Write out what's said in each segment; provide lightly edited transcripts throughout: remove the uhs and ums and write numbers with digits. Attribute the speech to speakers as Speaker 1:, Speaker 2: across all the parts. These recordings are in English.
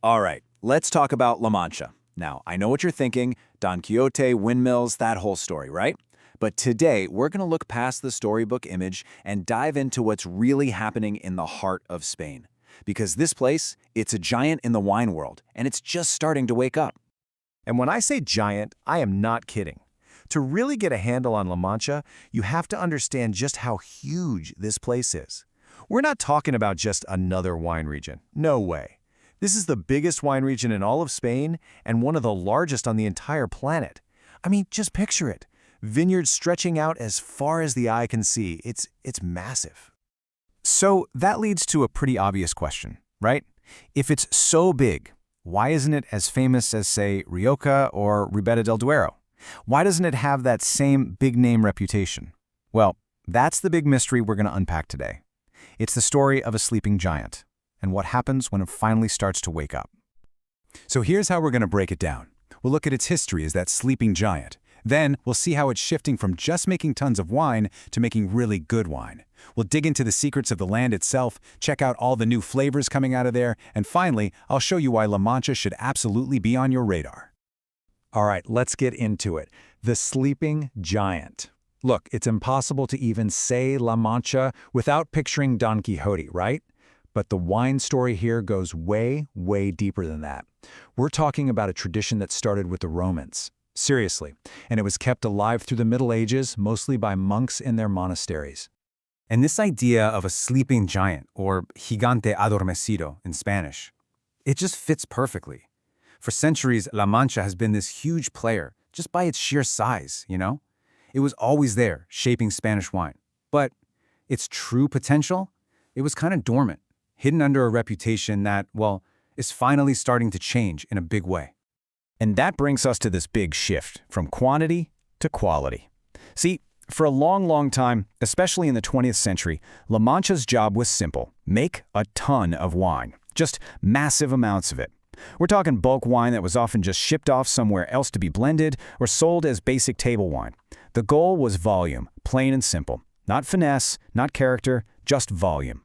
Speaker 1: All right, let's talk about La Mancha. Now, I know what you're thinking, Don Quixote, windmills, that whole story, right? But today, we're going to look past the storybook image and dive into what's really happening in the heart of Spain. Because this place, it's a giant in the wine world, and it's just starting to wake up.
Speaker 2: And when I say giant, I am not kidding. To really get a handle on La Mancha, you have to understand just how huge this place is. We're not talking about just another wine region. No way. This is the biggest wine region in all of Spain and one of the largest on the entire planet. I mean, just picture it. Vineyards stretching out as far as the eye can see. It's massive.
Speaker 3: So that leads to a pretty obvious question, right? If it's so big, why isn't it as famous as, say, Rioja or Ribera del Duero? Why doesn't it have that same big-name reputation? Well, that's the big mystery we're going to unpack today. It's the story of a sleeping giant, and what happens when it finally starts to wake up.
Speaker 4: So here's how we're going to break it down. We'll look at its history as that sleeping giant. Then we'll see how it's shifting from just making tons of wine to making really good wine. We'll dig into the secrets of the land itself, check out all the new flavors coming out of there, and finally, I'll show you why La Mancha should absolutely be on your radar. All right, let's get into it. The sleeping giant. Look, it's impossible to even say La Mancha without picturing Don Quixote, right? But the wine story here goes way, way deeper than that. We're talking about a tradition that started with the Romans. Seriously, and it was kept alive through the Middle Ages, mostly by monks in their monasteries.
Speaker 3: And this idea of a sleeping giant, or gigante adormecido in Spanish, it just fits perfectly. For centuries, La Mancha has been this huge player, just by its sheer size, you know? It was always there, shaping Spanish wine. But its true potential, it was kind of dormant, hidden under a reputation that, well, is finally starting to change in a big way.
Speaker 1: And that brings us to this big shift from quantity to quality. See, for a long, long time, especially in the 20th century, La Mancha's job was simple: make a ton of wine, just massive amounts of it. We're talking bulk wine that was often just shipped off somewhere else to be blended or sold as basic table wine. The goal was volume, plain and simple. Not finesse, not character, just volume.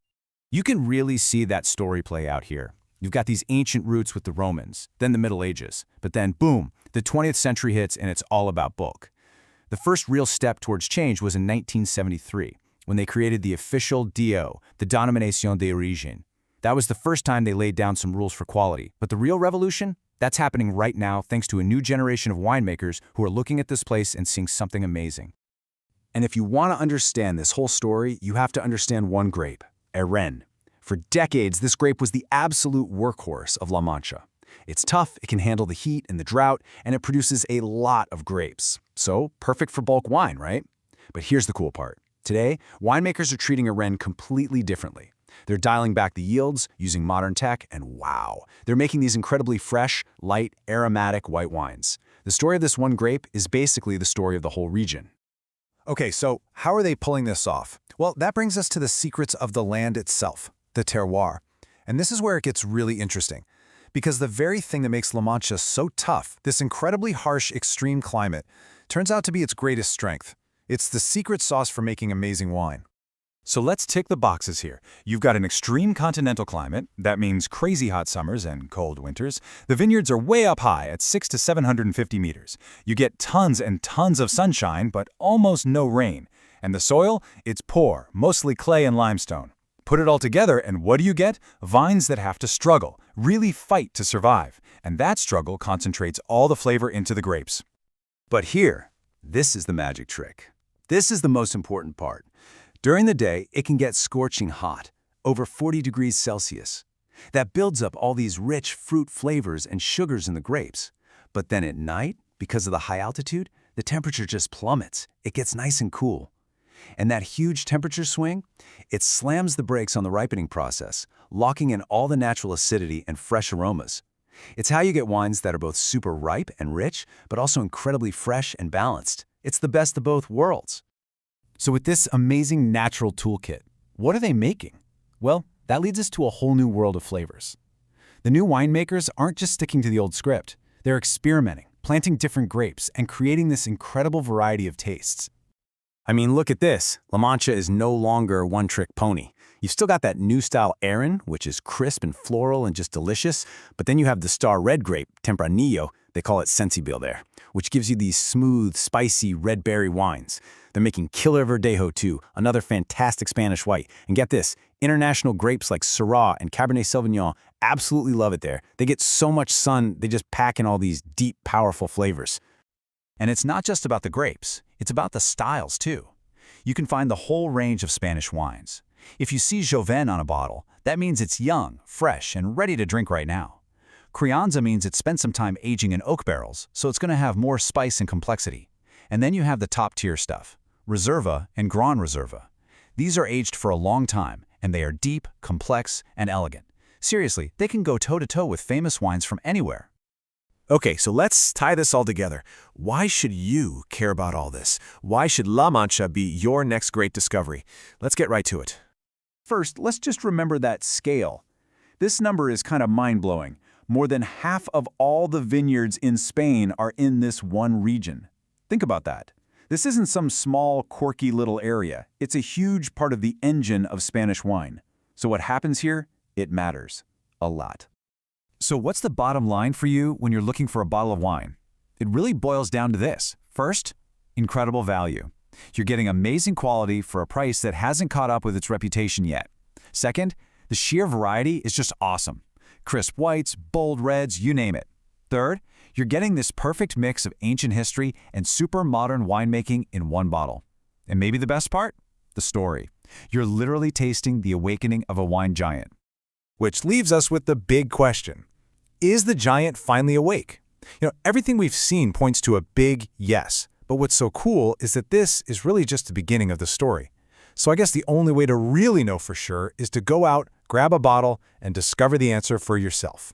Speaker 1: You can really see that story play out here. You've got these ancient roots with the Romans, then the Middle Ages, but then, boom, the 20th century hits and it's all about bulk. The first real step towards change was in 1973, when they created the official DO, the Denomination d'Origine. That was the first time they laid down some rules for quality. But the real revolution? That's happening right now thanks to a new generation of winemakers who are looking at this place and seeing something amazing. And if you want to understand this whole story, you have to understand one grape, Airén. For decades, this grape was the absolute workhorse of La Mancha. It's tough, it can handle the heat and the drought, and it produces a lot of grapes. So, perfect for bulk wine, right? But here's the cool part. Today, winemakers are treating Airén completely differently. They're dialing back the yields, using modern tech, and wow, they're making these incredibly fresh, light, aromatic white wines. The story of this one grape is basically the story of the whole region.
Speaker 4: Okay, so how are they pulling this off? Well, that brings us to the secrets of the land itself, the terroir. And this is where it gets really interesting. Because the very thing that makes La Mancha so tough, this incredibly harsh, extreme climate, turns out to be its greatest strength. It's the secret sauce for making amazing wine. So let's tick the boxes here. You've got an extreme continental climate. That means crazy hot summers and cold winters. The vineyards are way up high at 600 to 750 meters. You get tons and tons of sunshine, but almost no rain. And the soil? It's poor, mostly clay and limestone. Put it all together, and what do you get? Vines that have to struggle, really fight to survive. And that struggle concentrates all the flavor into the grapes. But here, this is the magic trick. This is the most important part. During the day, it can get scorching hot, over 40 degrees Celsius. That builds up all these rich fruit flavors and sugars in the grapes. But then at night, because of the high altitude, the temperature just plummets. It gets nice and cool. And that huge temperature swing, it slams the brakes on the ripening process, locking in all the natural acidity and fresh aromas. It's how you get wines that are both super ripe and rich, but also incredibly fresh and balanced. It's the best of both worlds. So with this amazing natural toolkit, what are they making? Well, that leads us to a whole new world of flavors. The new winemakers aren't just sticking to the old script. They're experimenting, planting different grapes, and creating this incredible variety of tastes.
Speaker 3: I mean, look at this. La Mancha is no longer a one-trick pony. You've still got that new-style Aran, which is crisp and floral and just delicious, but then you have the star red grape, Tempranillo, they call it Sensibil there, which gives you these smooth, spicy red berry wines. They're making Killer Verdejo too, another fantastic Spanish white. And get this, international grapes like Syrah and Cabernet Sauvignon absolutely love it there. They get so much sun, they just pack in all these deep, powerful flavors.
Speaker 1: And it's not just about the grapes, it's about the styles too. You can find the whole range of Spanish wines. If you see Joven on a bottle, that means it's young, fresh, and ready to drink right now. Crianza means it's spent some time aging in oak barrels, so it's going to have more spice and complexity. And then you have the top-tier stuff, Reserva and Gran Reserva. These are aged for a long time, and they are deep, complex, and elegant. Seriously, they can go toe-to-toe with famous wines from anywhere.
Speaker 2: Okay, so let's tie this all together. Why should you care about all this? Why should La Mancha be your next great discovery? Let's get right to it.
Speaker 1: First, let's just remember that scale. This number is kind of mind-blowing. More than half of all the vineyards in Spain are in this one region. Think about that. This isn't some small, quirky little area. It's a huge part of the engine of Spanish wine. So what happens here? It matters. A lot. So what's the bottom line for you when you're looking for a bottle of wine? It really boils down to this. First, incredible value. You're getting amazing quality for a price that hasn't caught up with its reputation yet. Second, the sheer variety is just awesome. Crisp whites, bold reds, you name it. Third, you're getting this perfect mix of ancient history and super modern winemaking in one bottle. And maybe the best part? The story. You're literally tasting the awakening of a wine giant.
Speaker 4: Which leaves us with the big question. Is the giant finally awake? Everything we've seen points to a big yes. But what's so cool is that this is really just the beginning of the story. So I guess the only way to really know for sure is to go out, grab a bottle, and discover the answer for yourself.